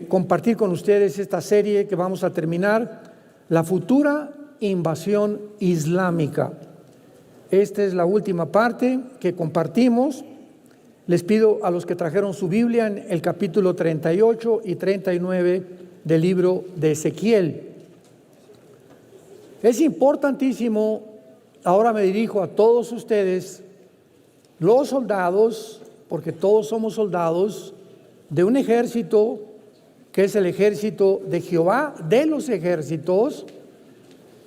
compartir con ustedes esta serie que vamos a terminar, la futura invasión islámica. Esta es la última parte que compartimos. Les pido a los que trajeron su Biblia en el capítulo 38 y 39 del libro de Ezequiel. Es importantísimo, ahora me dirijo a todos ustedes, los soldados, porque todos somos soldados de un ejército que es el ejército de Jehová, de los ejércitos,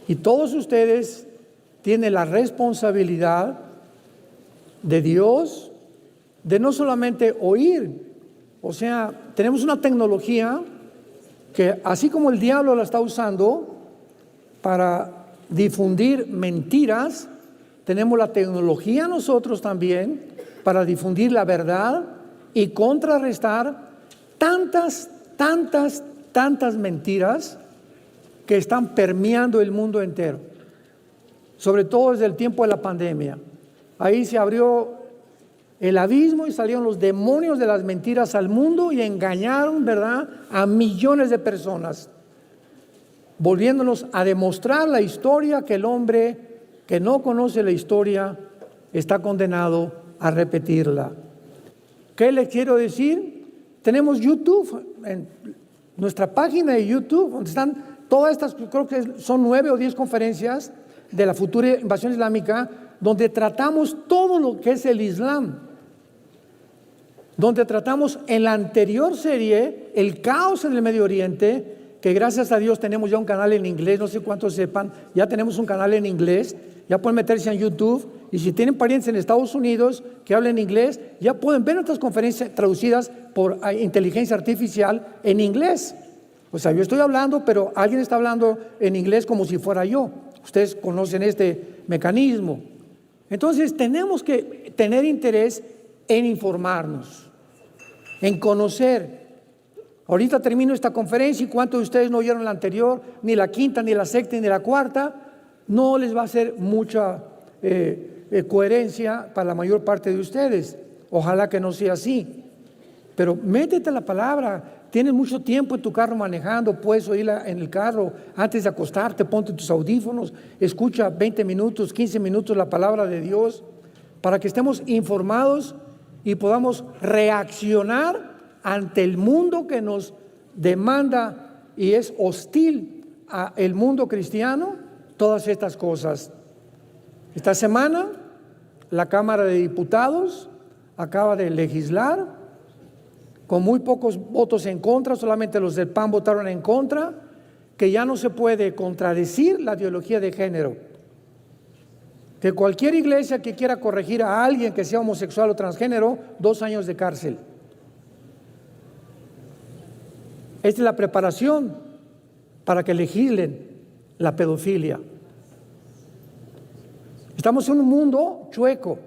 y todos ustedes tienen la responsabilidad de Dios de no solamente oír, o sea, tenemos una tecnología que así como el diablo la está usando para difundir mentiras, tenemos la tecnología nosotros también para difundir la verdad y contrarrestar tantas mentiras que están permeando el mundo entero, sobre todo desde el tiempo de la pandemia. Ahí se abrió el abismo y salieron los demonios de las mentiras al mundo y engañaron, ¿verdad?, a millones de personas, volviéndonos a demostrar la historia que el hombre que no conoce la historia está condenado a repetirla. ¿Qué les quiero decir? Tenemos YouTube, en nuestra página de YouTube, donde están todas estas, creo que son 9 o 10 conferencias de la futura invasión islámica, donde tratamos todo lo que es el Islam, donde tratamos en la anterior serie el caos en el Medio Oriente, que gracias a Dios tenemos ya un canal en inglés, no sé cuántos sepan, ya tenemos un canal en inglés, ya pueden meterse en YouTube, y si tienen parientes en Estados Unidos que hablen inglés, ya pueden ver nuestras conferencias traducidas por inteligencia artificial en inglés. O sea, yo estoy hablando, pero alguien está hablando en inglés como si fuera yo. Ustedes conocen este mecanismo. Entonces tenemos que tener interés en informarnos, en conocer. Ahorita termino esta conferencia y ¿cuántos de ustedes no oyeron la anterior, ni la quinta, ni la sexta, ni la cuarta? No les va a hacer mucha coherencia para la mayor parte de ustedes. Ojalá que no sea así. Pero métete la palabra. Tienes mucho tiempo en tu carro manejando, puedes oírla en el carro antes de acostarte, ponte tus audífonos, escucha 20 minutos, 15 minutos la palabra de Dios para que estemos informados y podamos reaccionar ante el mundo que nos demanda y es hostil al mundo cristiano, todas estas cosas. Esta semana la Cámara de Diputados acaba de legislar con muy pocos votos en contra, solamente los del PAN votaron en contra, que ya no se puede contradecir la ideología de género. Que cualquier iglesia que quiera corregir a alguien que sea homosexual o transgénero, 2 años de cárcel. Esta es la preparación para que legislen la pedofilia. Estamos en un mundo chueco,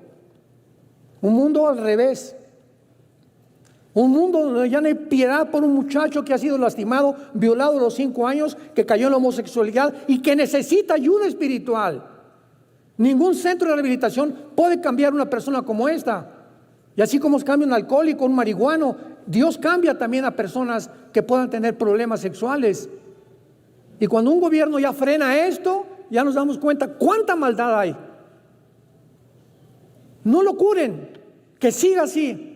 un mundo al revés. Un mundo donde ya no hay piedad por un muchacho que ha sido lastimado, violado a los 5 años, que cayó en la homosexualidad y que necesita ayuda espiritual. Ningún centro de rehabilitación puede cambiar una persona como esta. Y así como cambia un alcohólico, un marihuano, Dios cambia también a personas que puedan tener problemas sexuales. Y cuando un gobierno ya frena esto, ya nos damos cuenta cuánta maldad hay. No lo curen, que siga así.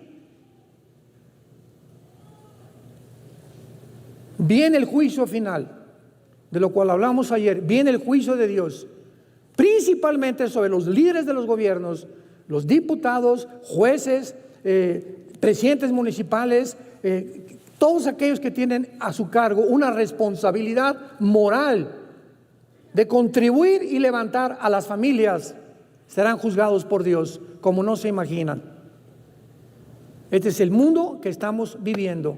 Viene el juicio final, de lo cual hablamos ayer. Viene el juicio de Dios, principalmente sobre los líderes de los gobiernos, los diputados, jueces, presidentes municipales, todos aquellos que tienen a su cargo una responsabilidad moral de contribuir y levantar a las familias, serán juzgados por Dios como no se imaginan. Este es el mundo que estamos viviendo.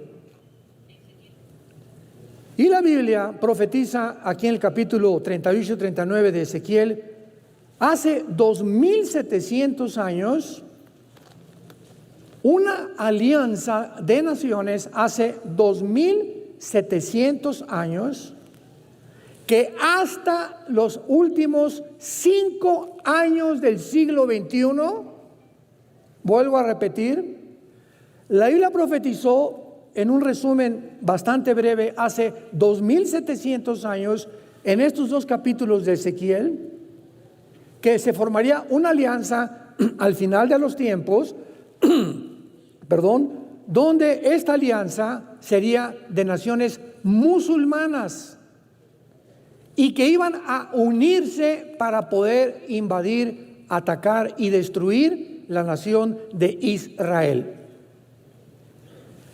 Y la Biblia profetiza aquí en el capítulo 38 y 39 de Ezequiel, hace 2700 años, una alianza de naciones hace 2700 años, que hasta los últimos 5 años del siglo XXI, vuelvo a repetir, la Biblia profetizó en un resumen bastante breve, hace 2700 años, en estos 2 capítulos de Ezequiel, que se formaría una alianza al final de los tiempos, donde esta alianza sería de naciones musulmanas y que iban a unirse para poder invadir, atacar y destruir la nación de Israel.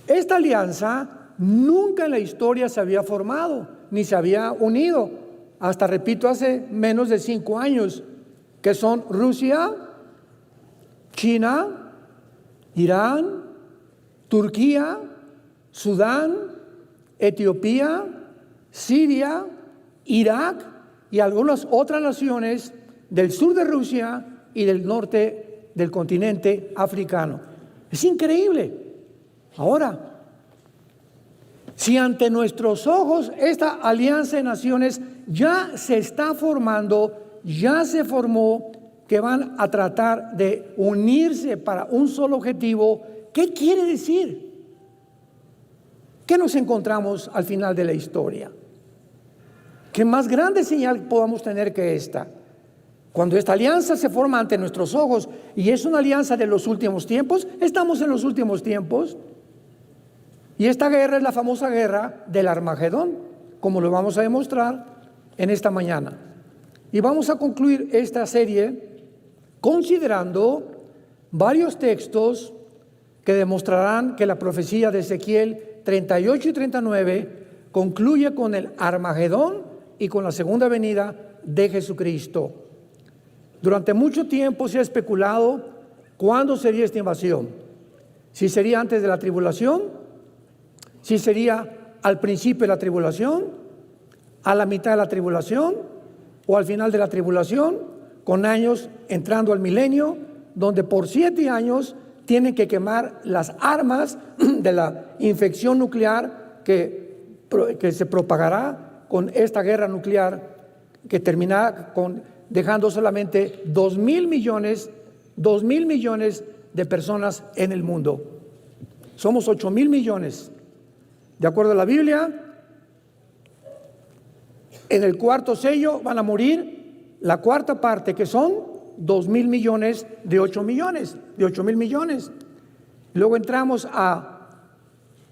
Esta alianza nunca en la historia se había formado, ni se había unido, hasta, repito, hace menos de 5 años, que son Rusia, China, Irán, Turquía, Sudán, Etiopía, Siria, Irak y algunas otras naciones del sur de Rusia y del norte del continente africano. Es increíble. Ahora, si ante nuestros ojos esta alianza de naciones ya se está formando, ya se formó, que van a tratar de unirse para un solo objetivo, ¿qué quiere decir? ¿Qué nos encontramos al final de la historia? ¿Qué más grande señal podamos tener que esta? Cuando esta alianza se forma ante nuestros ojos y es una alianza de los últimos tiempos, estamos en los últimos tiempos. Y esta guerra es la famosa guerra del Armagedón, como lo vamos a demostrar en esta mañana. Y vamos a concluir esta serie considerando varios textos que demostrarán que la profecía de Ezequiel 38 y 39 concluye con el Armagedón y con la segunda venida de Jesucristo. Durante mucho tiempo se ha especulado cuándo sería esta invasión. Si sería antes de la tribulación, si sería al principio de la tribulación, a la mitad de la tribulación o al final de la tribulación, con años entrando al milenio, donde por 7 años tienen que quemar las armas de la infección nuclear que se propagará con esta guerra nuclear, que terminará dejando solamente 2,000 millones de personas en el mundo. Somos 8,000 millones. De acuerdo a la Biblia, en el 4º sello van a morir la 4ª parte, que son 2,000 millones de 8,000 millones. Luego entramos a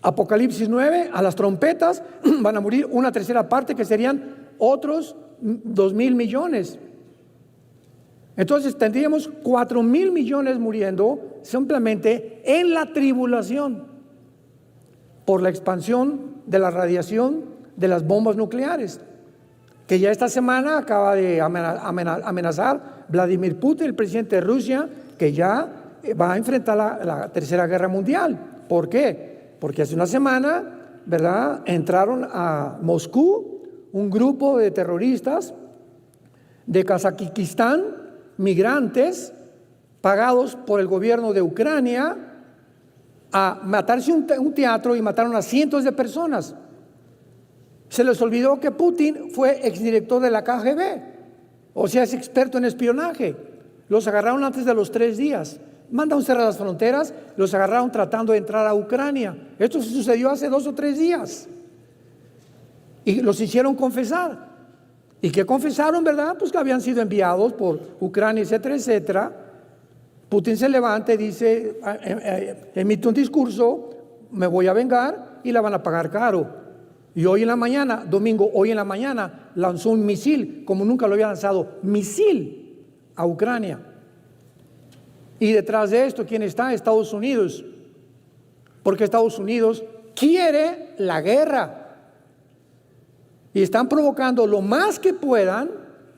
Apocalipsis 9, a las trompetas, van a morir una 3ª parte, que serían otros 2,000 millones. Entonces tendríamos 4,000 millones muriendo simplemente en la tribulación por la expansión de la radiación de las bombas nucleares, que ya esta semana acaba de amenazar Vladimir Putin, el presidente de Rusia, que ya va a enfrentar la Tercera Guerra Mundial. ¿Por qué? Porque hace una semana, ¿verdad?, entraron a Moscú un grupo de terroristas de Kazajistán, migrantes pagados por el gobierno de Ucrania, a matarse un teatro, y mataron a cientos de personas. Se les olvidó que Putin fue exdirector de la KGB, o sea, es experto en espionaje. Los agarraron antes de los 3 días. Mandaron cerrar las fronteras, los agarraron tratando de entrar a Ucrania. Esto sucedió hace 2 o 3 días. Y los hicieron confesar. ¿Y qué confesaron, verdad? Pues que habían sido enviados por Ucrania, etcétera, etcétera. Putin se levanta y dice, emite un discurso, me voy a vengar y la van a pagar caro. Y hoy en la mañana, domingo, hoy en la mañana, lanzó un misil, como nunca lo había lanzado, misil a Ucrania. Y detrás de esto, ¿quién está? Estados Unidos. Porque Estados Unidos quiere la guerra. Y están provocando lo más que puedan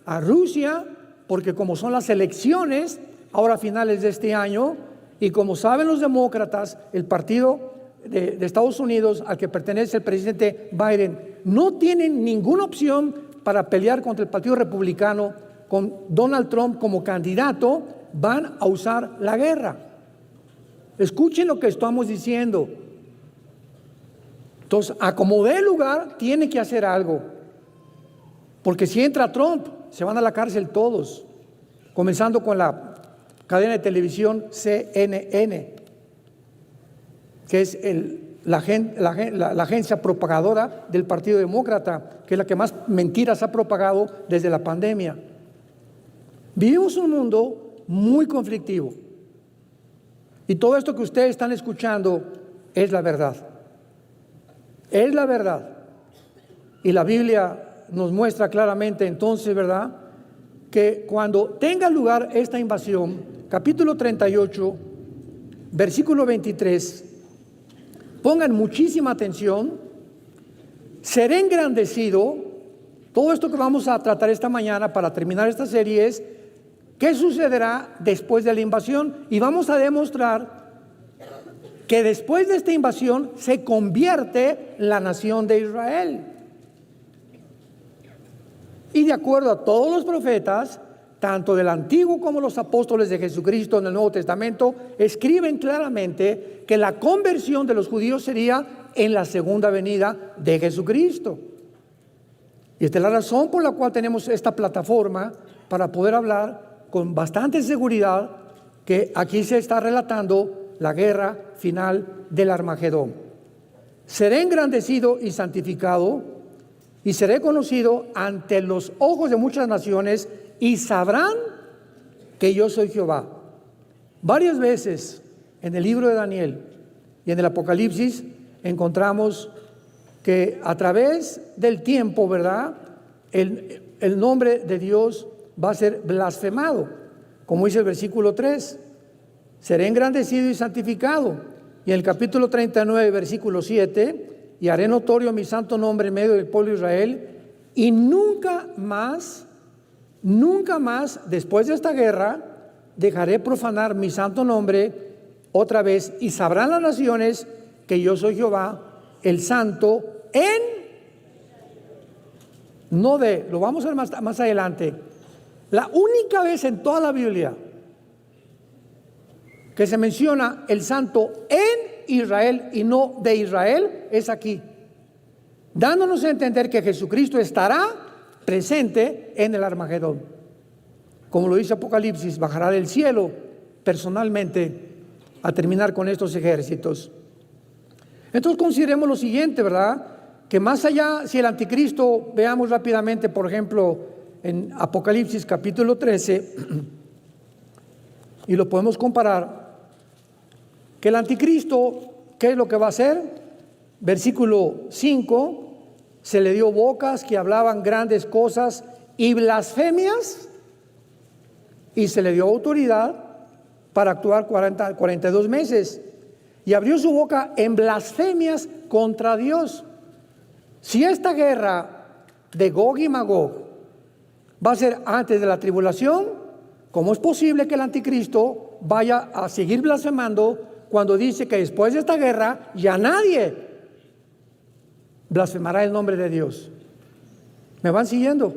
a Rusia, porque como son las elecciones, ahora a finales de este año, y como saben los demócratas, el partido de Estados Unidos al que pertenece el presidente Biden, no tienen ninguna opción para pelear contra el partido republicano, con Donald Trump como candidato, van a usar la guerra. Escuchen lo que estamos diciendo. Entonces, a como dé lugar, tiene que hacer algo. Porque si entra Trump, se van a la cárcel todos. Comenzando con la cadena de televisión CNN, que es la agencia propagadora del Partido Demócrata, que es la que más mentiras ha propagado desde la pandemia. Vivimos un mundo muy conflictivo. Y todo esto que ustedes están escuchando es la verdad. Es la verdad. Y la Biblia nos muestra claramente entonces, ¿verdad?, que cuando tenga lugar esta invasión, capítulo 38, versículo 23, pongan muchísima atención, seré engrandecido. Todo esto que vamos a tratar esta mañana para terminar esta serie es ¿qué sucederá después de la invasión? Y vamos a demostrar que después de esta invasión se convierte la nación de Israel. Y de acuerdo a todos los profetas, tanto del Antiguo como los apóstoles de Jesucristo en el Nuevo Testamento, escriben claramente que la conversión de los judíos sería en la segunda venida de Jesucristo. Y esta es la razón por la cual tenemos esta plataforma para poder hablar con bastante seguridad que aquí se está relatando la guerra final del Armagedón. Seré engrandecido y santificado, y seré conocido ante los ojos de muchas naciones, y sabrán que yo soy Jehová. Varias veces en el libro de Daniel y en el Apocalipsis encontramos que a través del tiempo, ¿verdad?, el nombre de Dios va a ser blasfemado, como dice el versículo 3, seré engrandecido y santificado. Y en el capítulo 39, versículo 7, y haré notorio mi santo nombre en medio del pueblo de Israel, y nunca más, después de esta guerra, dejaré profanar mi santo nombre otra vez, y sabrán las naciones que yo soy Jehová, el santo, lo vamos a ver más adelante. La única vez en toda la Biblia que se menciona el santo en Israel y no de Israel es aquí, dándonos a entender que Jesucristo estará presente en el Armagedón. Como lo dice Apocalipsis, bajará del cielo personalmente a terminar con estos ejércitos. Entonces consideremos lo siguiente, ¿verdad?, que más allá, si el anticristo, veamos rápidamente, por ejemplo, en Apocalipsis capítulo 13, y lo podemos comparar, que el anticristo, ¿qué es lo que va a hacer? Versículo 5, se le dio bocas que hablaban grandes cosas y blasfemias, y se le dio autoridad para actuar 42 meses, y abrió su boca en blasfemias contra Dios. Si esta guerra de Gog y Magog va a ser antes de la tribulación, ¿cómo es posible que el anticristo vaya a seguir blasfemando cuando dice que después de esta guerra ya nadie blasfemará el nombre de Dios? ¿Me van siguiendo?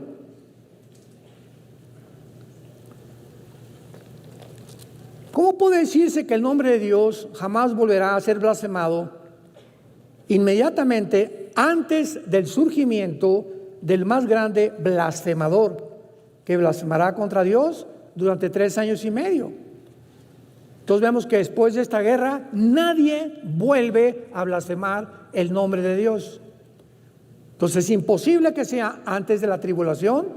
¿Cómo puede decirse que el nombre de Dios jamás volverá a ser blasfemado inmediatamente antes del surgimiento del más grande blasfemador, que blasfemará contra Dios durante 3 años y medio? Entonces vemos que después de esta guerra nadie vuelve a blasfemar el nombre de Dios. Entonces es imposible que sea antes de la tribulación,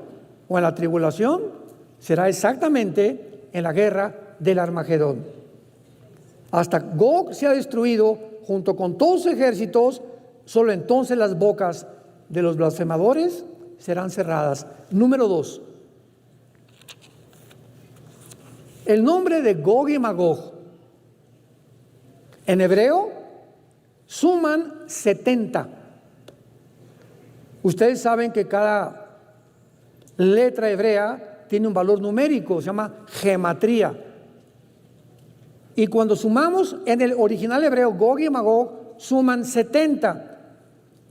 o en la tribulación será exactamente en la guerra del Armagedón. Hasta Gog sea destruido junto con todos sus ejércitos, solo entonces las bocas de los blasfemadores serán cerradas. Número 2. El nombre de Gog y Magog en hebreo suman 70. Ustedes saben que cada letra hebrea tiene un valor numérico, se llama gematría. Y cuando sumamos en el original hebreo, Gog y Magog suman 70,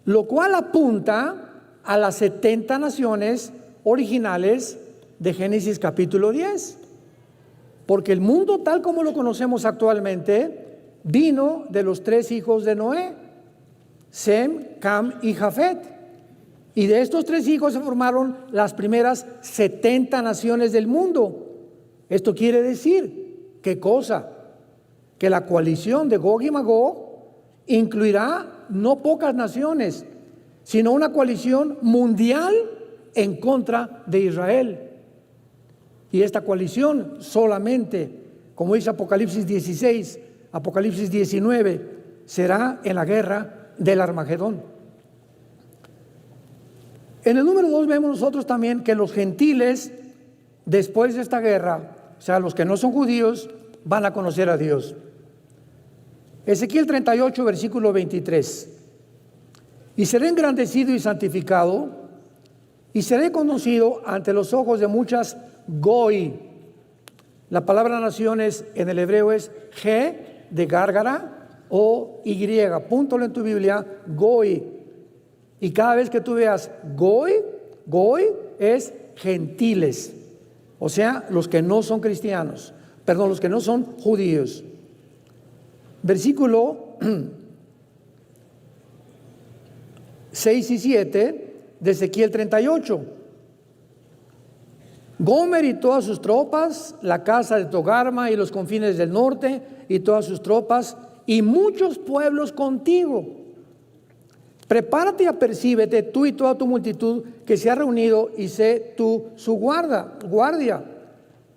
lo cual apunta a las 70 naciones originales de Génesis capítulo 10. Porque el mundo tal como lo conocemos actualmente vino de los 3 hijos de Noé, Sem, Cam y Jafet. Y de estos 3 hijos se formaron las primeras 70 naciones del mundo. Esto quiere decir, ¿qué cosa? Que la coalición de Gog y Magog incluirá no pocas naciones, sino una coalición mundial en contra de Israel. Y esta coalición solamente, como dice Apocalipsis 16, Apocalipsis 19, será en la guerra del Armagedón. En el número 2 vemos nosotros también que los gentiles, después de esta guerra, o sea, los que no son judíos, van a conocer a Dios. Ezequiel 38, versículo 23. Y seré engrandecido y santificado, y seré conocido ante los ojos de muchas Goy. La palabra naciones en el hebreo es G de gárgara o Y. Púntalo en tu Biblia, Goy. Y cada vez que tú veas Goy, Goy es gentiles. O sea, los que no son cristianos. Perdón, los que no son judíos. Versículo 6 y 7 de Ezequiel 38. Gomer y todas sus tropas, la casa de Togarma y los confines del norte y todas sus tropas, y muchos pueblos contigo. Prepárate y apercíbete tú y toda tu multitud que se ha reunido, y sé tú su guardia.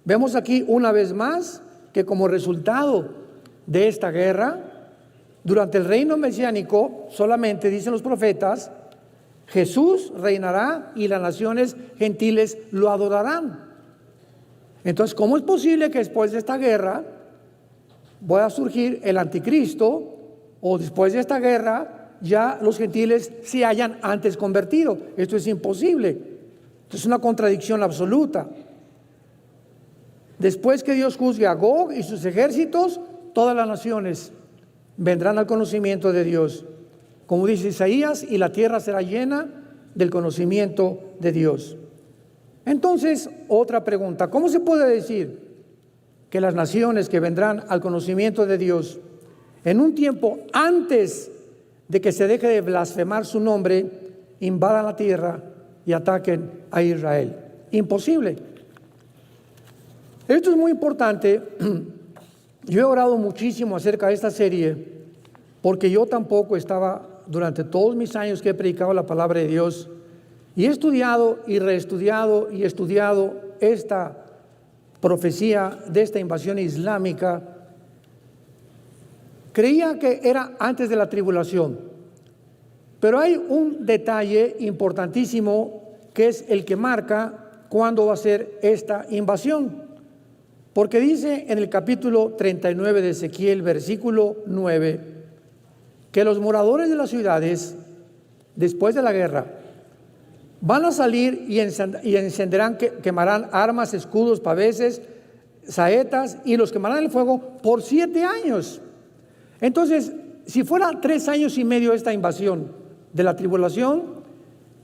Vemos aquí una vez más que como resultado de esta guerra, durante el reino mesiánico, solamente dicen los profetas, Jesús reinará y las naciones gentiles lo adorarán. Entonces, ¿cómo es posible que después de esta guerra pueda surgir el anticristo, o después de esta guerra ya los gentiles se hayan antes convertido? Esto es imposible. Esto es una contradicción absoluta. Después que Dios juzgue a Gog y sus ejércitos, todas las naciones vendrán al conocimiento de Dios. Como dice Isaías, y la tierra será llena del conocimiento de Dios. Entonces, otra pregunta: ¿cómo se puede decir que las naciones que vendrán al conocimiento de Dios en un tiempo antes de que se deje de blasfemar su nombre, invadan la tierra y ataquen a Israel? Imposible. Esto es muy importante. Yo he orado muchísimo acerca de esta serie, porque yo tampoco estaba, durante todos mis años que he predicado la palabra de Dios, y he estudiado y reestudiado y estudiado esta profecía de esta invasión islámica, creía que era antes de la tribulación. Pero hay un detalle importantísimo que es el que marca cuándo va a ser esta invasión. Porque dice en el capítulo 39 de Ezequiel, versículo 9, que los moradores de las ciudades, después de la guerra, van a salir y encenderán, quemarán armas, escudos, paveses, saetas, y los quemarán en el fuego por 7 años. Entonces, si fuera 3 años y medio esta invasión de la tribulación,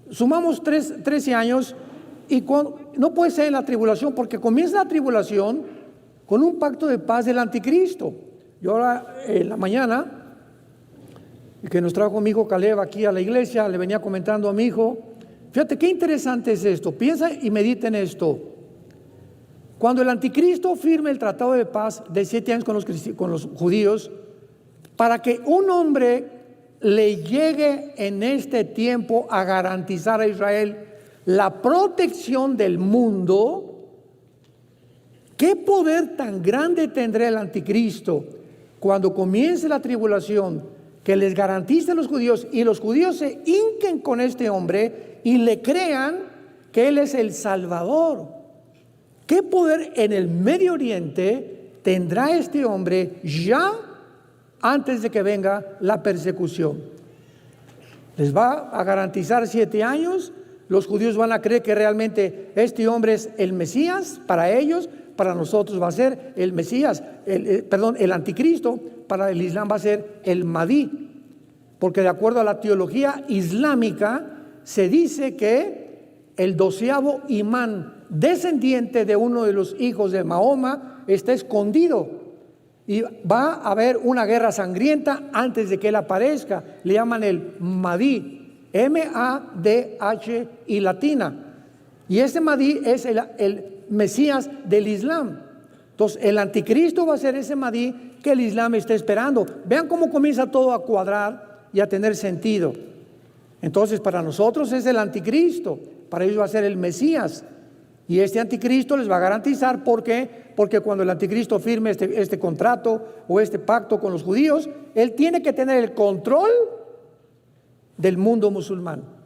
sumamos 13 años, y no puede ser en la tribulación, porque comienza la tribulación con un pacto de paz del anticristo. Yo ahora en la mañana, que nos trajo mi hijo Caleb aquí a la iglesia, le venía comentando a mi hijo, fíjate qué interesante es esto, piensa y medita en esto. Cuando el anticristo firme el tratado de paz de 7 años con los judíos, para que un hombre le llegue en este tiempo a garantizar a Israel la protección del mundo, ¿qué poder tan grande tendrá el anticristo cuando comience la tribulación, que les garantice a los judíos y los judíos se hinquen con este hombre y le crean que él es el Salvador? ¿Qué poder en el Medio Oriente tendrá este hombre ya antes de que venga la persecución? Les va a garantizar 7 años. Los judíos van a creer que realmente este hombre es el Mesías para ellos. Para nosotros va a ser el Mesías, el anticristo. Para el Islam va a ser el Mahdi, porque de acuerdo a la teología islámica se dice que el 12º imán descendiente de uno de los hijos de Mahoma está escondido y va a haber una guerra sangrienta antes de que él aparezca. Le llaman el Mahdi, M-A-D-H y latina, y este Mahdi es el Mesías del Islam. Entonces, el anticristo va a ser ese Mahdi que el Islam está esperando. Vean cómo comienza todo a cuadrar y a tener sentido. Entonces, para nosotros es el anticristo, para ellos va a ser el Mesías. Y este anticristo les va a garantizar, ¿por qué? Porque cuando el anticristo firme este contrato o este pacto con los judíos, él tiene que tener el control del mundo musulmán.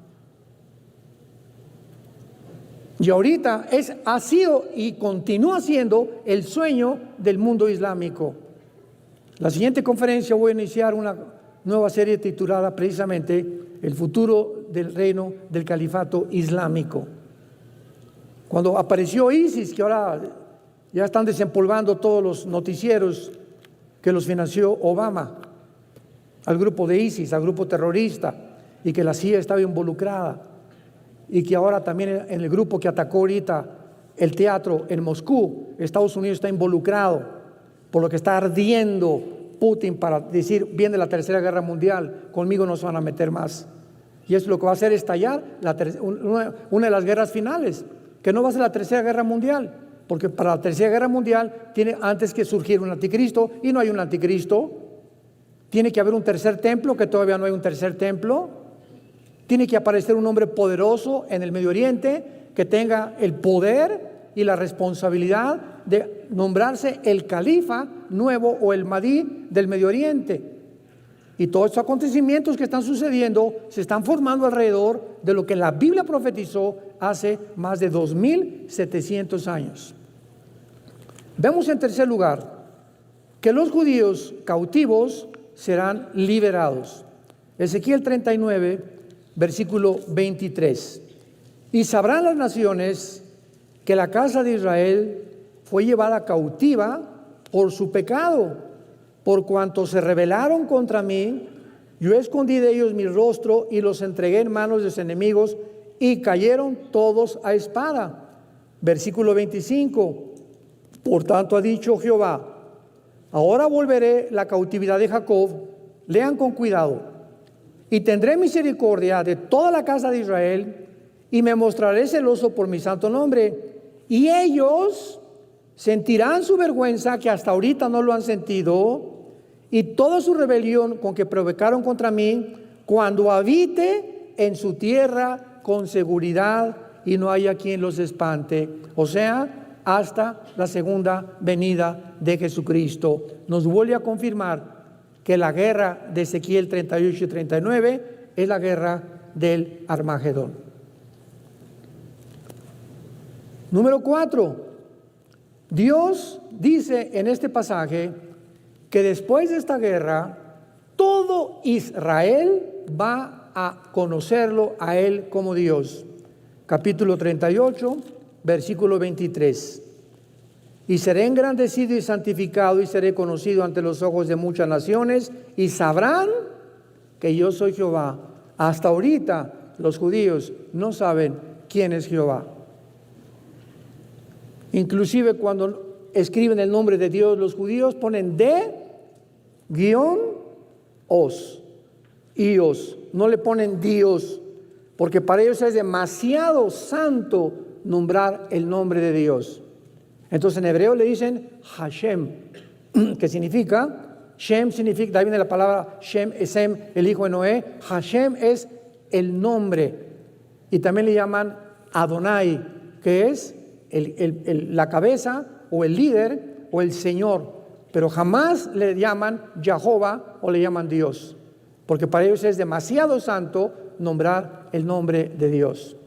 Y ahorita ha sido y continúa siendo el sueño del mundo islámico. La siguiente conferencia voy a iniciar una nueva serie titulada precisamente El futuro del reino del califato islámico. Cuando apareció ISIS, que ahora ya están desempolvando todos los noticieros que los financió Obama, al grupo de ISIS, al grupo terrorista, y que la CIA estaba involucrada, y que ahora también en el grupo que atacó ahorita el teatro en Moscú, Estados Unidos está involucrado, por lo que está ardiendo Putin para decir, viene la tercera guerra mundial, conmigo no se van a meter más. Y eso lo que va a hacer estallar una de las guerras finales, que no va a ser la tercera guerra mundial, porque para la tercera guerra mundial tiene antes que surgir un anticristo, y no hay un anticristo. Tiene que haber un tercer templo, que todavía no hay un tercer templo. Tiene que aparecer un hombre poderoso en el Medio Oriente que tenga el poder y la responsabilidad de nombrarse el califa nuevo o el Mahdi del Medio Oriente. Y todos estos acontecimientos que están sucediendo se están formando alrededor de lo que la Biblia profetizó hace más de 2700 años. Vemos en tercer lugar que los judíos cautivos serán liberados. Ezequiel 39, versículo 23. Y sabrán las naciones que la casa de Israel fue llevada cautiva por su pecado, por cuanto se rebelaron contra mí. Yo escondí de ellos mi rostro y los entregué en manos de sus enemigos y cayeron todos a espada. Versículo 25. Por tanto ha dicho Jehová, ahora volveré la cautividad de Jacob, lean con cuidado, y tendré misericordia de toda la casa de Israel, y me mostraré celoso por mi santo nombre, y ellos sentirán su vergüenza, que hasta ahorita no lo han sentido, y toda su rebelión con que provocaron contra mí, cuando habite en su tierra con seguridad y no haya quien los espante. O sea, hasta la segunda venida de Jesucristo. Nos vuelve a confirmar que la guerra de Ezequiel 38 y 39 es la guerra del Armagedón. Número 4. Dios dice en este pasaje que después de esta guerra, todo Israel va a conocerlo a Él como Dios. Capítulo 38, versículo 23. Y seré engrandecido y santificado y seré conocido ante los ojos de muchas naciones y sabrán que yo soy Jehová. Hasta ahorita los judíos no saben quién es Jehová. Inclusive cuando escriben el nombre de Dios, los judíos ponen D-os, ios, no le ponen Dios, porque para ellos es demasiado santo nombrar el nombre de Dios. Entonces en hebreo le dicen Hashem, que significa, Shem significa, de ahí viene la palabra Shem, Esem, el hijo de Noé. Hashem es el nombre, y también le llaman Adonai, que es la cabeza o el líder o el Señor, pero jamás le llaman Jehová o le llaman Dios, porque para ellos es demasiado santo nombrar el nombre de Dios.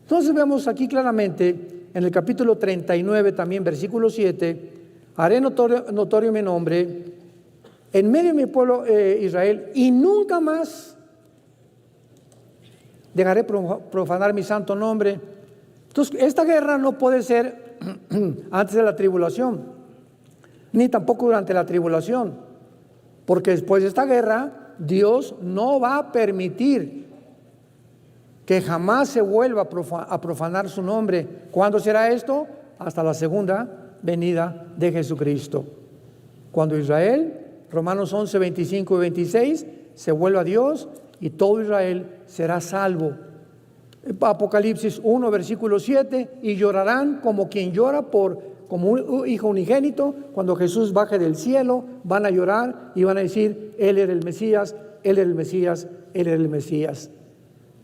Entonces vemos aquí claramente en el capítulo 39 también versículo 7, haré notorio mi nombre en medio de mi pueblo Israel, y nunca más dejaré profanar mi santo nombre. Entonces esta guerra no puede ser antes de la tribulación, ni tampoco durante la tribulación, porque después de esta guerra Dios no va a permitir que jamás se vuelva a profanar su nombre. ¿Cuándo será esto? Hasta la segunda venida de Jesucristo, cuando Israel, Romanos 11, 25 y 26, se vuelva a Dios y todo Israel será salvo. Apocalipsis 1, versículo 7, y llorarán como quien llora por como un hijo unigénito. Cuando Jesús baje del cielo, van a llorar y van a decir: Él era el Mesías, Él era el Mesías, Él era el Mesías.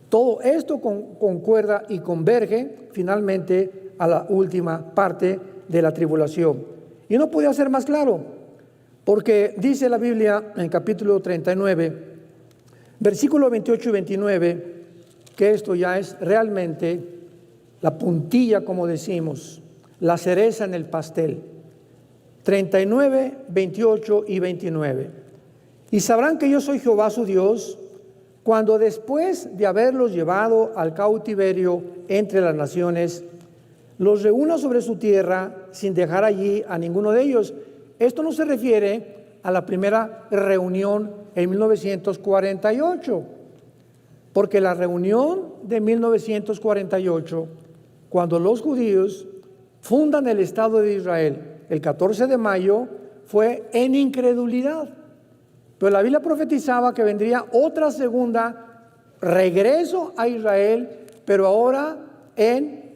Todo esto concuerda y converge finalmente a la última parte de la tribulación. Y no podía ser más claro, porque dice la Biblia en capítulo 39, versículo 28 y 29, que esto ya es realmente la puntilla, como decimos, la cereza en el pastel. 39, 28 y 29. Y sabrán que yo soy Jehová su Dios, cuando después de haberlos llevado al cautiverio entre las naciones, los reúna sobre su tierra sin dejar allí a ninguno de ellos. Esto no se refiere a la primera reunión en 1948, porque la reunión de 1948, cuando los judíos fundan el Estado de Israel el 14 de mayo, fue en incredulidad. Pero la Biblia profetizaba que vendría otra segunda regreso a Israel, pero ahora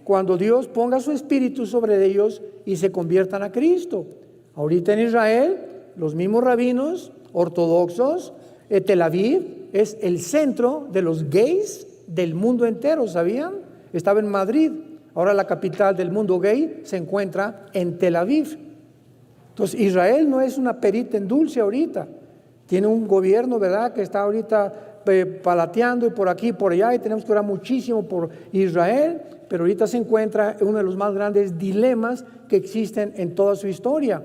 cuando Dios ponga su espíritu sobre ellos y se conviertan a Cristo. Ahorita en Israel, los mismos rabinos ortodoxos, Tel Aviv es el centro de los gays del mundo entero, ¿sabían? Estaba en Madrid, ahora la capital del mundo gay se encuentra en Tel Aviv. Entonces Israel no es una perita en dulce ahorita. Tiene un gobierno, ¿verdad?, que está ahorita palateando y por aquí y por allá, y tenemos que orar muchísimo por Israel, pero ahorita se encuentra en uno de los más grandes dilemas que existen en toda su historia.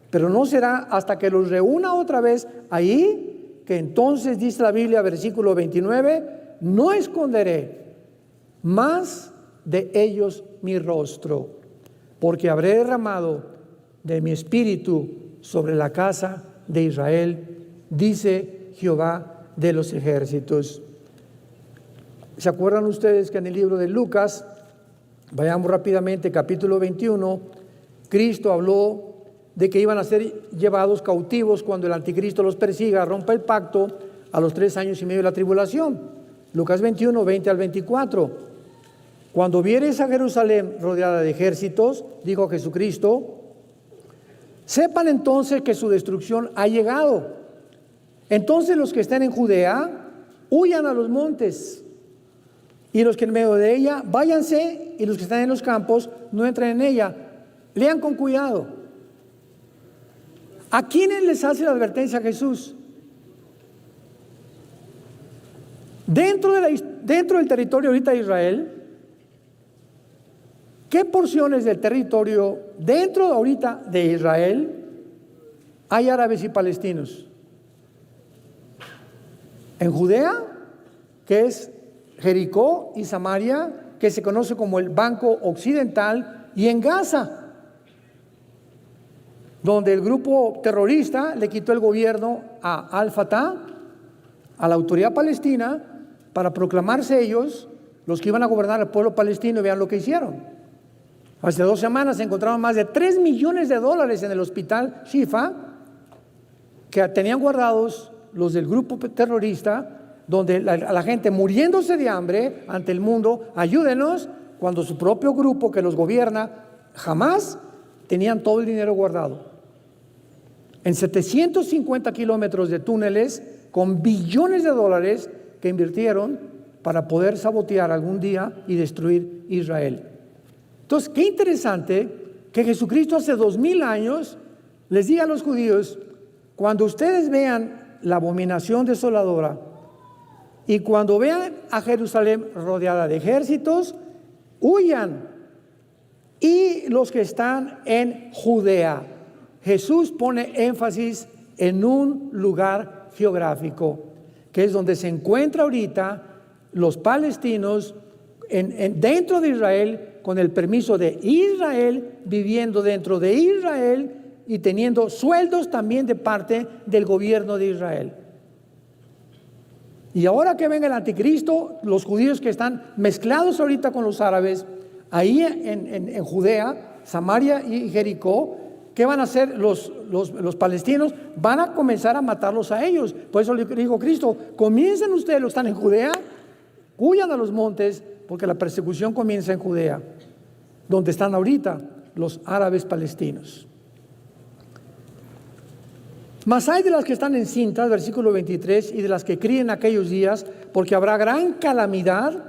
Pero no será hasta que los reúna otra vez ahí, que entonces dice la Biblia, versículo 29, no esconderé más de ellos mi rostro, porque habré derramado de mi espíritu sobre la casa de Israel, dice Jehová de los ejércitos. ¿Se acuerdan ustedes que en el libro de Lucas, vayamos rápidamente, capítulo 21, Cristo habló de que iban a ser llevados cautivos cuando el anticristo los persiga, rompa el pacto a los 3 años y medio de la tribulación? Lucas 21, 20 al 24. Cuando vieres a Jerusalén rodeada de ejércitos, dijo Jesucristo, sepan entonces que su destrucción ha llegado. Entonces los que estén en Judea, huyan a los montes, y los que en medio de ella, váyanse, y los que están en los campos, no entren en ella. Lean con cuidado. ¿A quiénes les hace la advertencia Jesús? Dentro del territorio ahorita de Israel, ¿qué porciones del territorio dentro ahorita de Israel hay árabes y palestinos? En Judea, que es Jericó y Samaria, que se conoce como el Banco Occidental, y en Gaza, donde el grupo terrorista le quitó el gobierno a Al-Fatah, a la autoridad palestina, para proclamarse ellos los que iban a gobernar al pueblo palestino. Y vean lo que hicieron. Hace 2 semanas se encontraron más de $3 millones en el hospital Shifa, que tenían guardados los del grupo terrorista, donde la gente muriéndose de hambre ante el mundo, ayúdenos, cuando su propio grupo que los gobierna, jamás tenían todo el dinero guardado. En 750 kilómetros de túneles, con billones de dólares que invirtieron para poder sabotear algún día y destruir Israel. Entonces, qué interesante que Jesucristo hace 2000 años les diga a los judíos, cuando ustedes vean la abominación desoladora y cuando vean a Jerusalén rodeada de ejércitos, huyan. Y los que están en Judea, Jesús pone énfasis en un lugar geográfico, que es donde se encuentra ahorita los palestinos dentro de Israel, con el permiso de Israel, viviendo dentro de Israel y teniendo sueldos también de parte del gobierno de Israel. Y ahora que venga el anticristo, los judíos que están mezclados ahorita con los árabes, ahí en Judea, Samaria y Jericó, ¿qué van a hacer los palestinos? Van a comenzar a matarlos a ellos. Por eso le dijo Cristo, comiencen ustedes, los que están en Judea, huyan a los montes, porque la persecución comienza en Judea, donde están ahorita. los árabes palestinos. Mas hay de las que están encintas, versículo 23, y de las que críen aquellos días, porque habrá gran calamidad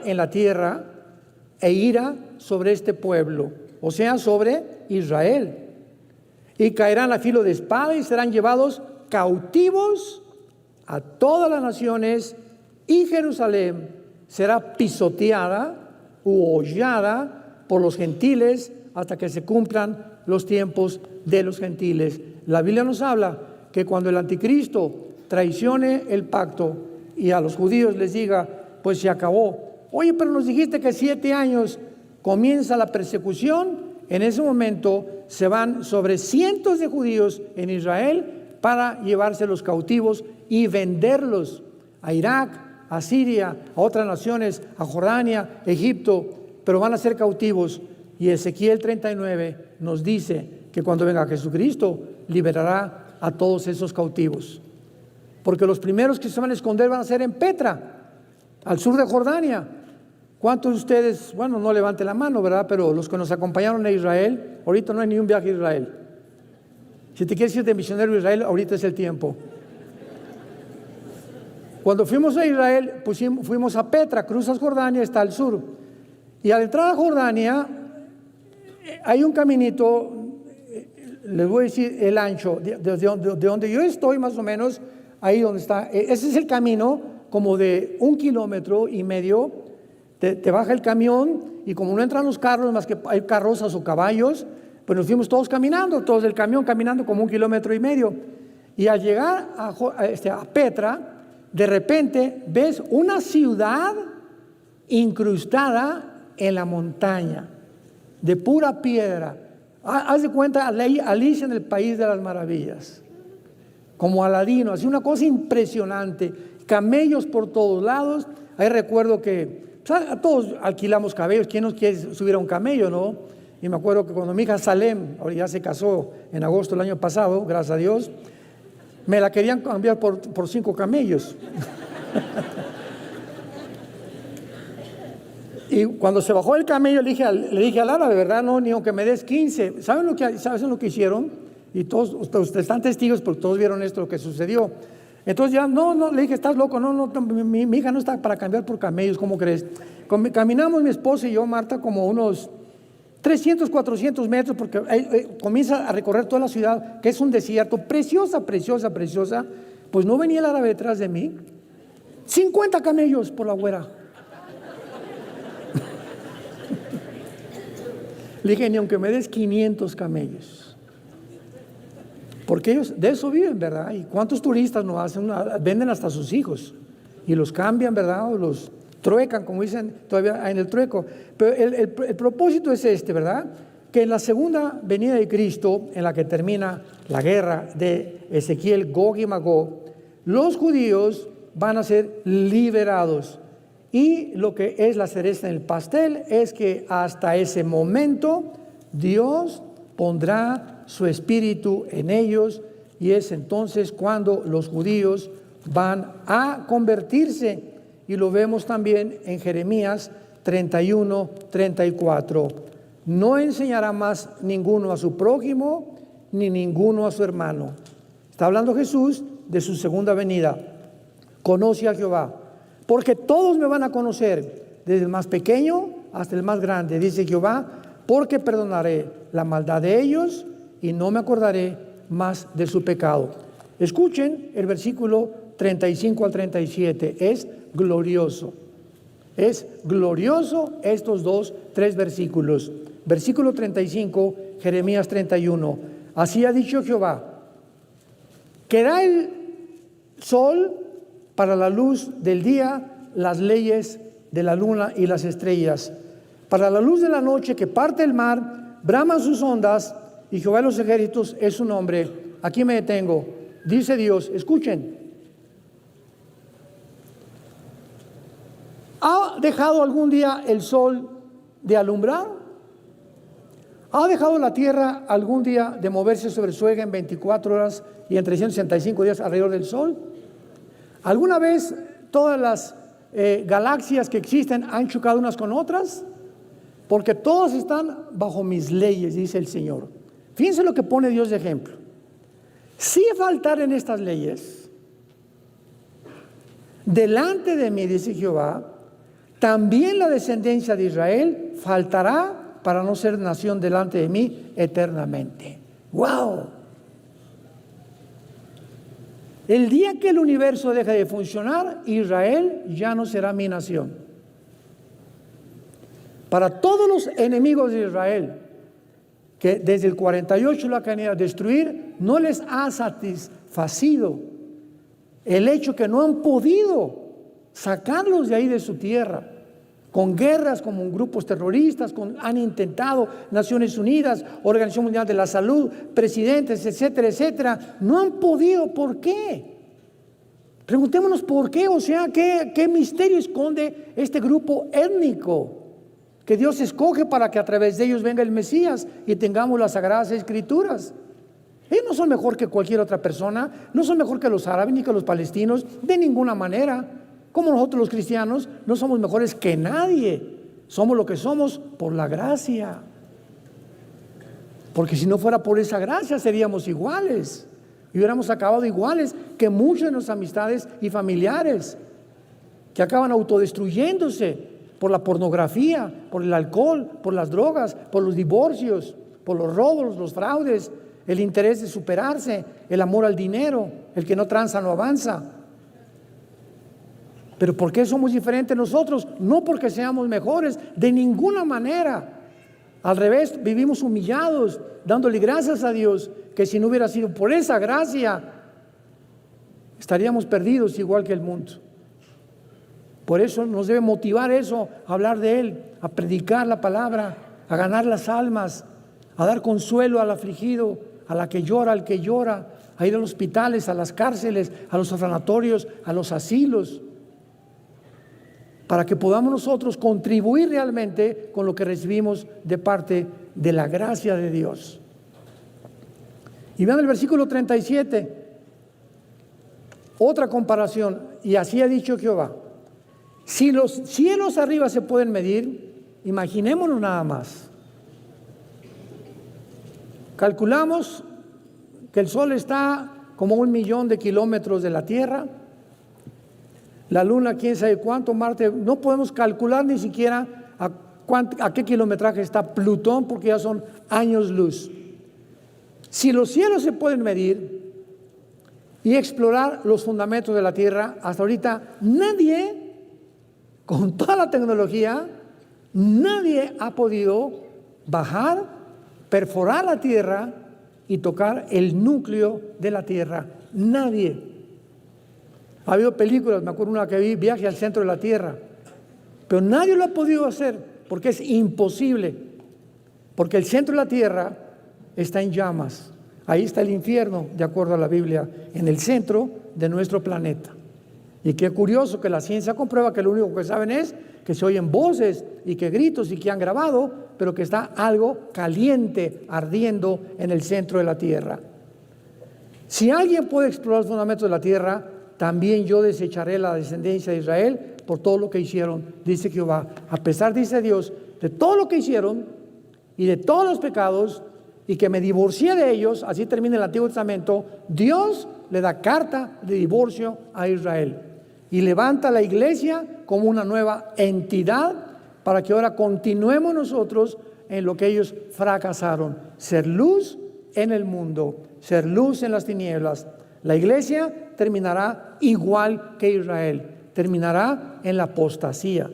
en la tierra e ira sobre este pueblo, o sea, sobre Israel. Y caerán a filo de espada y serán llevados cautivos a todas las naciones, y Jerusalén será pisoteada u hollada por los gentiles hasta que se cumplan los tiempos de los gentiles. La Biblia nos habla que cuando el anticristo traicione el pacto y a los judíos les diga, pues se acabó. Oye, pero nos dijiste que 7 años comienza la persecución. En ese momento se van sobre cientos de judíos en Israel para llevárselos cautivos y venderlos a Irak, a Siria, a otras naciones, a Jordania, Egipto, pero van a ser cautivos. Y Ezequiel 39 nos dice que cuando venga Jesucristo liberará a todos esos cautivos. Porque los primeros que se van a esconder van a ser en Petra, al sur de Jordania. ¿Cuántos de ustedes, bueno, no levante la mano, ¿verdad? Pero los que nos acompañaron a Israel, ahorita no hay ni un viaje a Israel. Si te quieres ir de misionero a Israel, ahorita es el tiempo. Cuando fuimos a Israel, pues fuimos a Petra, cruzas Jordania, está al sur. Y al entrar a Jordania, hay un caminito, les voy a decir el ancho, de donde yo estoy más o menos, ahí donde está, ese es el camino como de 1,5 kilómetros, te baja el camión y como no entran los carros, más que hay carrozas o caballos, pues nos fuimos todos caminando, todos del camión caminando como 1,5 kilómetros. Y al llegar a Petra, de repente ves una ciudad incrustada en la montaña, de pura piedra. Haz de cuenta Alicia en el País de las Maravillas, como Aladino, así una cosa impresionante, camellos por todos lados. Ahí recuerdo que a todos alquilamos camellos, ¿quién nos quiere subir a un camello, no? Y me acuerdo que cuando mi hija Salem, ahora ya se casó en agosto del año pasado, gracias a Dios, me la querían cambiar por 5 camellos. Y cuando se bajó el camello le dije al árabe, ¿verdad? No, ni aunque me des 15. ¿Saben lo que hicieron? Y todos ustedes están testigos porque todos vieron esto, lo que sucedió. Entonces ya, no, le dije, estás loco, no, mi hija no está para cambiar por camellos, ¿cómo crees? Caminamos mi esposa y yo, Marta, como unos 300, 400 metros, porque comienza a recorrer toda la ciudad, que es un desierto, preciosa, pues no venía el árabe detrás de mí, 50 camellos por la güera. Le dije, ni aunque me des 500 camellos. Porque ellos de eso viven, ¿verdad? ¿Y cuántos turistas no hacen? Venden hasta sus hijos y los cambian, ¿verdad? O los truecan, como dicen todavía en el trueco. Pero el propósito es ¿verdad? Que en la segunda venida de Cristo, en la que termina la guerra de Ezequiel, Gog y Magog, los judíos van a ser liberados. Y lo que es la cereza en el pastel es que hasta ese momento Dios pondrá su espíritu en ellos, y es entonces cuando los judíos van a convertirse, y lo vemos también en Jeremías 31, 34. No enseñará más ninguno a su prójimo, ni ninguno a su hermano. Está hablando Jesús de su segunda venida. Conoce a Jehová, porque todos me van a conocer, desde el más pequeño hasta el más grande, dice Jehová, porque perdonaré la maldad de ellos y no me acordaré más de su pecado. Escuchen el versículo 35 al 37, es glorioso estos 3 versículos. Versículo 35, Jeremías 31, así ha dicho Jehová, ¿querá el sol para la luz del día, las leyes de la luna y las estrellas? Para la luz de la noche que parte el mar, braman sus ondas, y Jehová de los ejércitos es su nombre. Aquí me detengo. Dice Dios, escuchen. ¿Ha dejado algún día el sol de alumbrar? ¿Ha dejado la tierra algún día de moverse sobre su eje en 24 horas y en 365 días alrededor del sol? ¿Alguna vez todas las galaxias que existen han chocado unas con otras? porque todos están bajo mis leyes, dice el Señor. Fíjense lo que pone Dios de ejemplo. Si faltaren estas leyes, delante de mí, dice Jehová, también la descendencia de Israel faltará para no ser nación delante de mí eternamente. ¡Wow! El día que el universo deje de funcionar, Israel ya no será mi nación. Para todos los enemigos de Israel, que desde el 48 lo han querido destruir, no les ha satisfacido el hecho que no han podido sacarlos de ahí de su tierra, con guerras, como grupos terroristas, han intentado Naciones Unidas, Organización Mundial de la Salud, presidentes, etcétera, etcétera, no han podido. ¿Por qué? Preguntémonos por qué. O sea, ¿qué misterio esconde este grupo étnico que Dios escoge para que a través de ellos venga el Mesías y tengamos las Sagradas Escrituras? Ellos no son mejor que cualquier otra persona, no son mejor que los árabes ni que los palestinos, de ninguna manera. Como nosotros los cristianos no somos mejores que nadie, somos lo que somos por la gracia. Porque si no fuera por esa gracia seríamos iguales y hubiéramos acabado iguales que muchas de nuestras amistades y familiares que acaban autodestruyéndose por la pornografía, por el alcohol, por las drogas, por los divorcios, por los robos, los fraudes, el interés de superarse, el amor al dinero, el que no tranza no avanza. ¿Pero por qué somos diferentes nosotros? No porque seamos mejores, de ninguna manera. Al revés, vivimos humillados, dándole gracias a Dios, que si no hubiera sido por esa gracia, estaríamos perdidos igual que el mundo. Por eso nos debe motivar eso, a hablar de Él, a predicar la palabra, a ganar las almas, a dar consuelo al afligido, a la que llora, al que llora, a ir a los hospitales, a las cárceles, a los orfanatorios, a los asilos, para que podamos nosotros contribuir realmente con lo que recibimos de parte de la gracia de Dios. Y vean el versículo 37, otra comparación, y así ha dicho Jehová: si los cielos arriba se pueden medir, imaginémonos nada más. Calculamos que el sol está como 1 millón de kilómetros de la tierra, la luna quién sabe cuánto, Marte, no podemos calcular ni siquiera a qué kilometraje está Plutón, porque ya son años luz. Si los cielos se pueden medir y explorar los fundamentos de la tierra, hasta ahorita nadie, con toda la tecnología, nadie ha podido bajar, perforar la tierra y tocar el núcleo de la tierra. Nadie. Ha habido películas, me acuerdo una que vi, Viaje al centro de la tierra, pero nadie lo ha podido hacer porque es imposible, porque el centro de la tierra está en llamas. Ahí está el infierno, de acuerdo a la Biblia, en el centro de nuestro planeta. Y qué curioso que la ciencia comprueba que lo único que saben es que se oyen voces y que gritos y que han grabado, pero que está algo caliente, ardiendo en el centro de la tierra. Si alguien puede explorar los fundamentos de la tierra, también yo desecharé la descendencia de Israel por todo lo que hicieron, dice Jehová. A pesar, dice Dios, de todo lo que hicieron y de todos los pecados, y que me divorcié de ellos, así termina el Antiguo Testamento, Dios le da carta de divorcio a Israel y levanta la iglesia como una nueva entidad para que ahora continuemos nosotros en lo que ellos fracasaron: ser luz en el mundo, ser luz en las tinieblas. La iglesia terminará igual que Israel, terminará en la apostasía.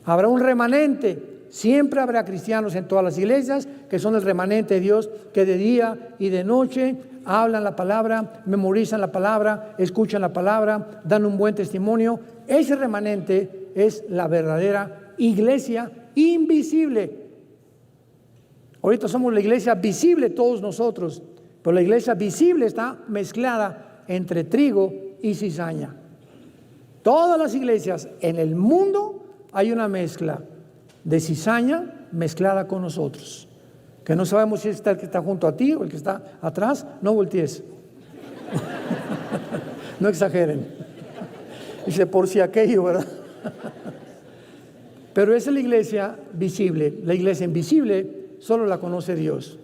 Habrá un remanente. Siempre habrá cristianos en todas las iglesias que son el remanente de Dios, que de día y de noche hablan la palabra, memorizan la palabra, escuchan la palabra, dan un buen testimonio. Ese remanente es la verdadera iglesia invisible. Ahorita somos la iglesia visible todos nosotros, pero la iglesia visible está mezclada entre trigo y cizaña. Todas las iglesias en el mundo hay una mezcla de cizaña mezclada con nosotros, que no sabemos si es el que está junto a ti o el que está atrás. No voltees. No exageren. Dice, por si aquello, ¿verdad? Pero esa es la iglesia visible. La iglesia invisible solo la conoce Dios.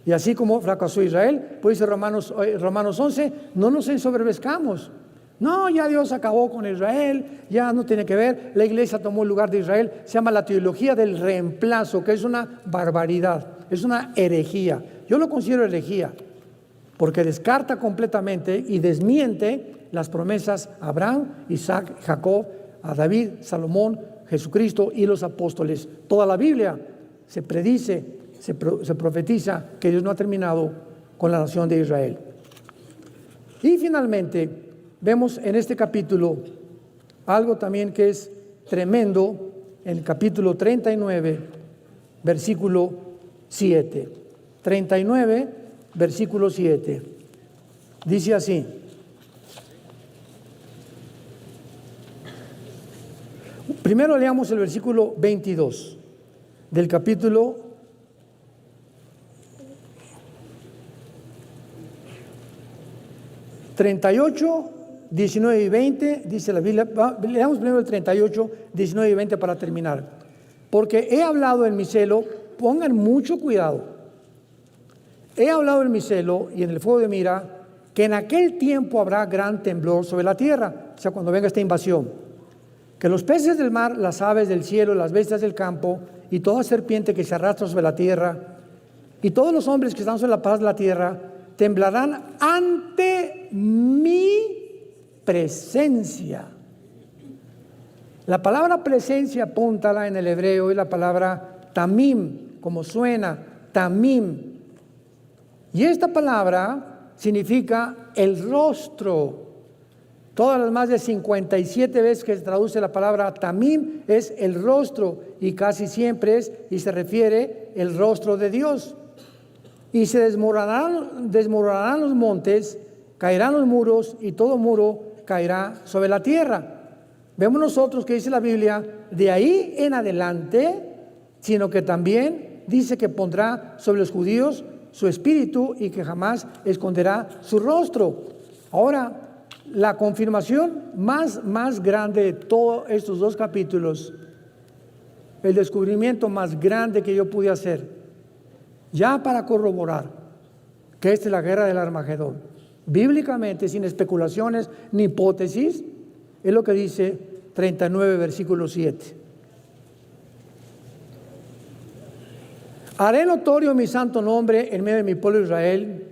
Y así como fracasó Israel, pues dice Romanos 11, no nos ensoberbezcamos. No, ya Dios acabó con Israel, ya no tiene que ver. La iglesia tomó el lugar de Israel. Se llama la teología del reemplazo, que es una barbaridad, es una herejía. Yo lo considero herejía, porque descarta completamente y desmiente las promesas a Abraham, Isaac, Jacob, a David, Salomón, Jesucristo y los apóstoles. Toda la Biblia se predice, se profetiza que Dios no ha terminado con la nación de Israel. Y finalmente vemos en este capítulo algo también que es tremendo, en el capítulo 39, versículo 7. 39, versículo 7. Dice así: primero leamos el versículo 22 del capítulo 38, 19 y 20, dice la Biblia. Leamos primero el 38, 19 y 20 para terminar. Porque he hablado en mi celo, pongan mucho cuidado. He hablado en mi celo y en el fuego de mira, que en aquel tiempo habrá gran temblor sobre la tierra, o sea, cuando venga esta invasión. Que los peces del mar, las aves del cielo, las bestias del campo y toda serpiente que se arrastra sobre la tierra y todos los hombres que están sobre la faz de la tierra temblarán ante mi presencia. La palabra presencia, apúntala en el hebreo, es la palabra tamim, como suena, tamim. Y esta palabra significa el rostro. Todas las más de 57 veces que se traduce la palabra tamim es el rostro, y casi siempre es y se refiere el rostro de Dios. Y se desmoronarán los montes, caerán los muros y todo muro caerá sobre la tierra. Vemos nosotros que dice la Biblia, de ahí en adelante, sino que también dice que pondrá sobre los judíos su espíritu y que jamás esconderá su rostro. Ahora, la confirmación más grande de todos estos dos capítulos, el descubrimiento más grande que yo pude hacer, ya para corroborar que esta es la guerra del Armagedón, bíblicamente, sin especulaciones ni hipótesis, es lo que dice 39, versículo 7. Haré notorio mi santo nombre en medio de mi pueblo Israel.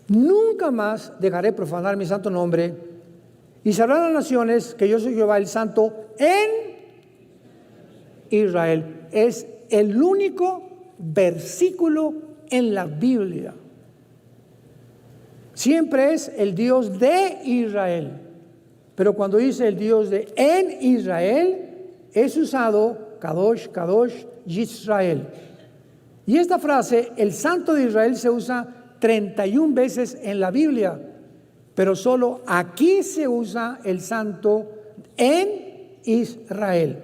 Nunca más dejaré profanar mi santo nombre. Y sabrán las naciones que yo soy Jehová el Santo en Israel. Es el único versículo en la Biblia. Siempre es el Dios de Israel. Pero cuando dice el Dios de en Israel, es usado Kadosh, Kadosh, Yisrael. Y esta frase, el Santo de Israel, se usa 31 veces en la Biblia, pero solo aquí se usa el Santo en Israel.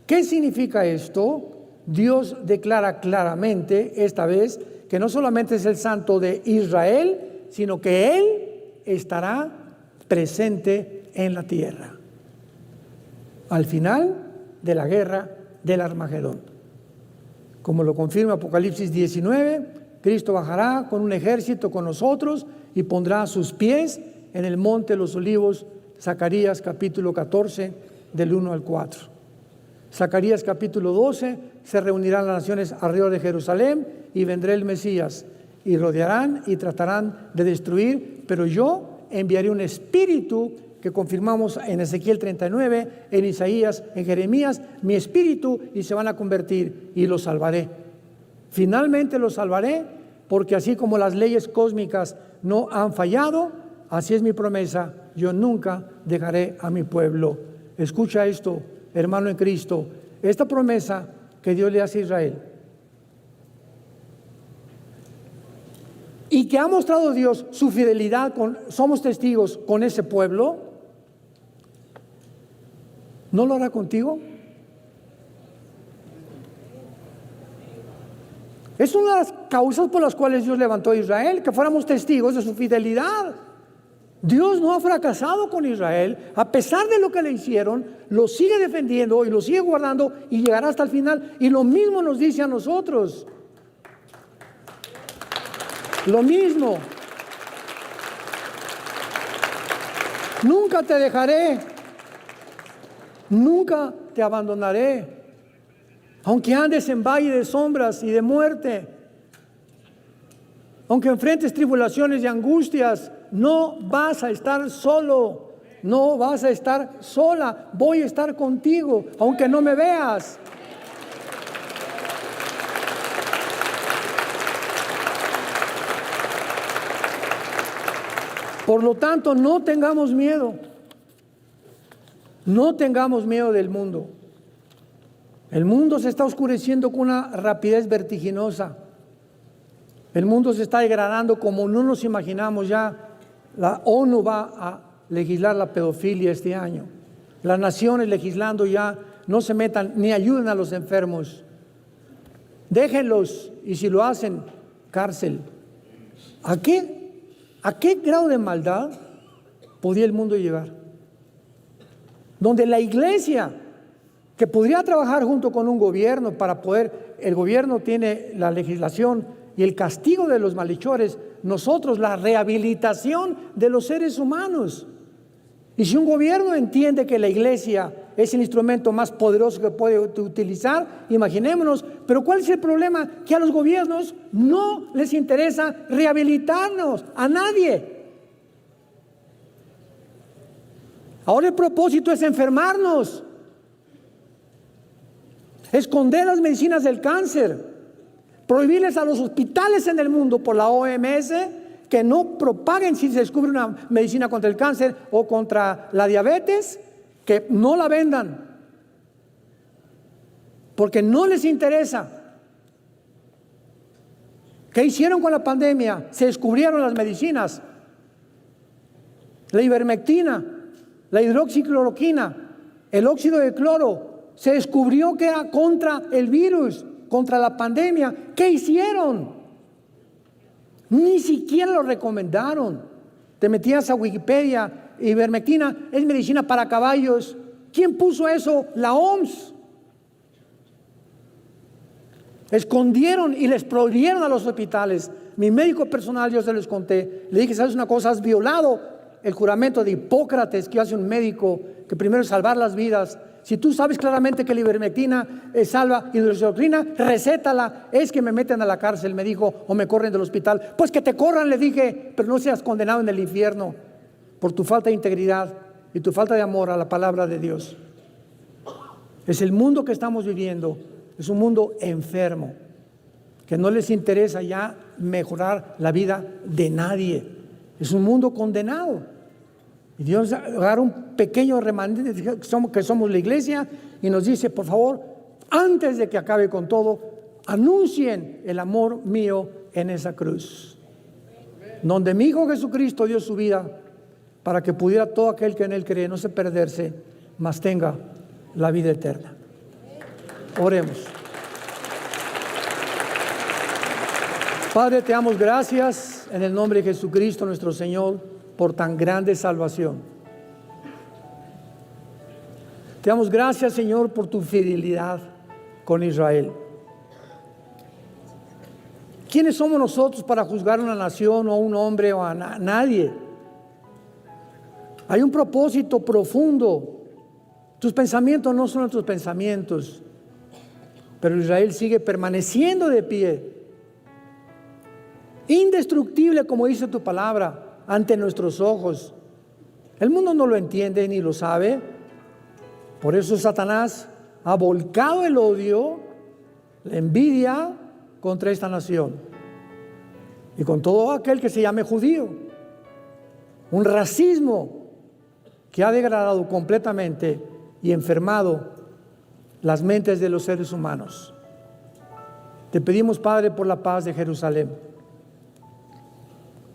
¿Qué significa esto? Dios declara claramente esta vez que no solamente es el Santo de Israel, sino que Él estará presente en la tierra al final de la guerra del Armagedón. Como lo confirma Apocalipsis 19, Cristo bajará con un ejército con nosotros y pondrá sus pies en el monte de los olivos. Zacarías capítulo 14 del 1 al 4. Zacarías capítulo 12, se reunirán las naciones alrededor de Jerusalén y vendrá el Mesías y rodearán y tratarán de destruir, pero yo enviaré un espíritu que confirmamos en Ezequiel 39, en Isaías, en Jeremías, mi espíritu, y se van a convertir y los salvaré. Finalmente los salvaré, porque así como las leyes cósmicas no han fallado, así es mi promesa, yo nunca dejaré a mi pueblo. Escucha esto, hermano en Cristo, esta promesa que Dios le hace a Israel y que ha mostrado Dios su fidelidad, somos testigos con ese pueblo, ¿no lo hará contigo? Es una de las causas por las cuales Dios levantó a Israel, que fuéramos testigos de su fidelidad. Dios no ha fracasado con Israel. A pesar de lo que le hicieron, lo sigue defendiendo y lo sigue guardando y llegará hasta el final. Y lo mismo nos dice a nosotros. Lo mismo. Nunca te dejaré. Nunca te abandonaré. Aunque andes en valle de sombras y de muerte, aunque enfrentes tribulaciones y angustias, no vas a estar solo, no vas a estar sola. Voy a estar contigo, aunque no me veas. Por lo tanto, no tengamos miedo. No tengamos miedo del mundo. El mundo se está oscureciendo con una rapidez vertiginosa. El mundo se está degradando como no nos imaginamos ya. La ONU va a legislar la pedofilia este año. Las naciones legislando ya, no se metan ni ayuden a los enfermos. Déjenlos, y si lo hacen, cárcel. ¿A qué grado de maldad podría el mundo llegar? Donde la iglesia, que podría trabajar junto con un gobierno para poder, el gobierno tiene la legislación y el castigo de los malhechores, nosotros la rehabilitación de los seres humanos. Y si un gobierno entiende que la iglesia es el instrumento más poderoso que puede utilizar, imaginémonos, pero ¿cuál es el problema? Que a los gobiernos no les interesa rehabilitarnos, a nadie. Ahora el propósito es enfermarnos, esconder las medicinas del cáncer, prohibirles a los hospitales en el mundo por la OMS que no propaguen si se descubre una medicina contra el cáncer o contra la diabetes, que no la vendan, porque no les interesa. ¿Qué hicieron con la pandemia? Se descubrieron las medicinas, la ivermectina, la hidroxicloroquina, el óxido de cloro. Se descubrió que era contra el virus, contra la pandemia. ¿Qué hicieron? Ni siquiera lo recomendaron. Te metías a Wikipedia, ivermectina es medicina para caballos. ¿Quién puso eso? La OMS. Escondieron y les prohibieron a los hospitales. Mi médico personal, yo se los conté, le dije, ¿sabes una cosa? Has violado el juramento de Hipócrates que hace un médico, que primero es salvar las vidas. Si tú sabes claramente que la ivermectina salva hidroxicloroquina, recétala. Es que me meten a la cárcel, me dijo, o me corren del hospital. Pues que te corran, le dije, pero no seas condenado en el infierno por tu falta de integridad y tu falta de amor a la palabra de Dios. Es el mundo que estamos viviendo, es un mundo enfermo, que no les interesa ya mejorar la vida de nadie. Es un mundo condenado. Y Dios agarra un pequeño remanente que somos la iglesia y nos dice, por favor, antes de que acabe con todo, anuncien el amor mío en esa cruz, donde mi Hijo Jesucristo dio su vida para que pudiera todo aquel que en Él cree no se perderse, mas tenga la vida eterna. Oremos. Padre, te damos gracias en el nombre de Jesucristo nuestro Señor por tan grande salvación. Te damos gracias, Señor, por tu fidelidad con Israel. ¿Quiénes somos nosotros para juzgar a una nación o a un hombre o a nadie? Hay un propósito profundo. Tus pensamientos no son nuestros pensamientos, pero Israel sigue permaneciendo de pie, indestructible, como dice tu palabra, ante nuestros ojos. El mundo no lo entiende ni lo sabe. Por eso Satanás ha volcado el odio, la envidia contra esta nación y con todo aquel que se llame judío. Un racismo que ha degradado completamente y enfermado las mentes de los seres humanos. Te pedimos, Padre, por la paz de Jerusalén.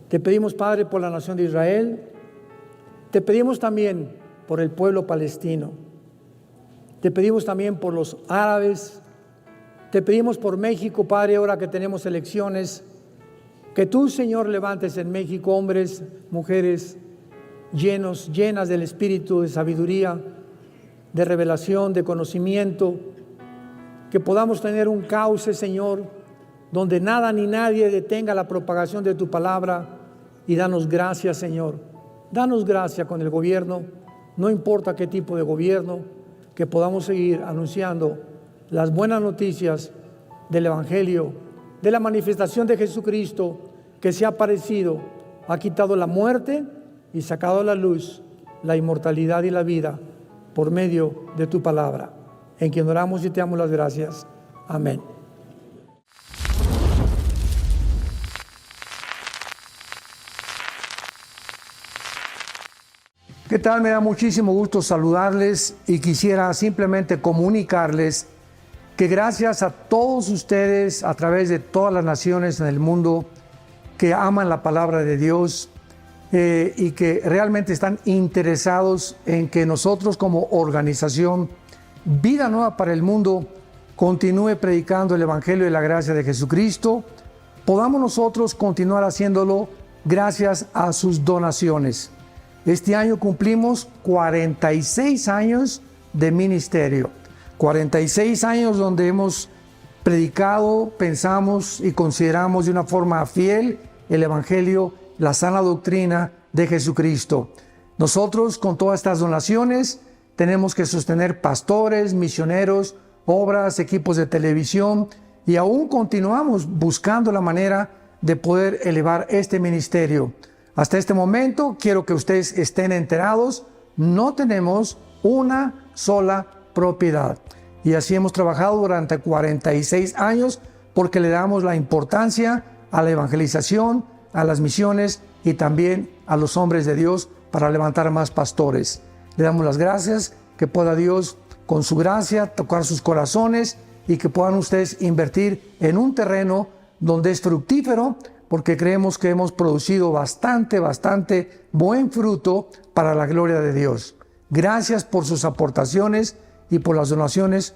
Te pedimos, Padre, por la nación de Israel. Te pedimos también por el pueblo palestino. Te pedimos también por los árabes. Te pedimos por México, Padre, ahora que tenemos elecciones. Que tú, Señor, levantes en México hombres, mujeres llenas del Espíritu de sabiduría, de revelación, de conocimiento, que podamos tener un cauce, Señor, donde nada ni nadie detenga la propagación de tu palabra. Y danos gracia, Señor. Danos gracia con el gobierno, no importa qué tipo de gobierno, que podamos seguir anunciando las buenas noticias del Evangelio, de la manifestación de Jesucristo, que se ha aparecido, ha quitado la muerte y sacado a la luz la inmortalidad y la vida por medio de tu palabra, en quien oramos y te damos las gracias. Amén. ¿Qué tal? Me da muchísimo gusto saludarles y quisiera simplemente comunicarles que gracias a todos ustedes a través de todas las naciones en el mundo que aman la palabra de Dios y que realmente están interesados en que nosotros como organización Vida Nueva para el Mundo continúe predicando el Evangelio de la gracia de Jesucristo, podamos nosotros continuar haciéndolo gracias a sus donaciones. Este año cumplimos 46 años de ministerio, 46 años donde hemos predicado, pensamos y consideramos de una forma fiel el Evangelio, la sana doctrina de Jesucristo. Nosotros con todas estas donaciones tenemos que sostener pastores, misioneros, obras, equipos de televisión y aún continuamos buscando la manera de poder elevar este ministerio. Hasta este momento, quiero que ustedes estén enterados, no tenemos una sola propiedad. Y así hemos trabajado durante 46 años porque le damos la importancia a la evangelización, a las misiones y también a los hombres de Dios para levantar más pastores. Le damos las gracias, que pueda Dios con su gracia tocar sus corazones y que puedan ustedes invertir en un terreno donde es fructífero, porque creemos que hemos producido bastante buen fruto para la gloria de Dios. Gracias por sus aportaciones y por las donaciones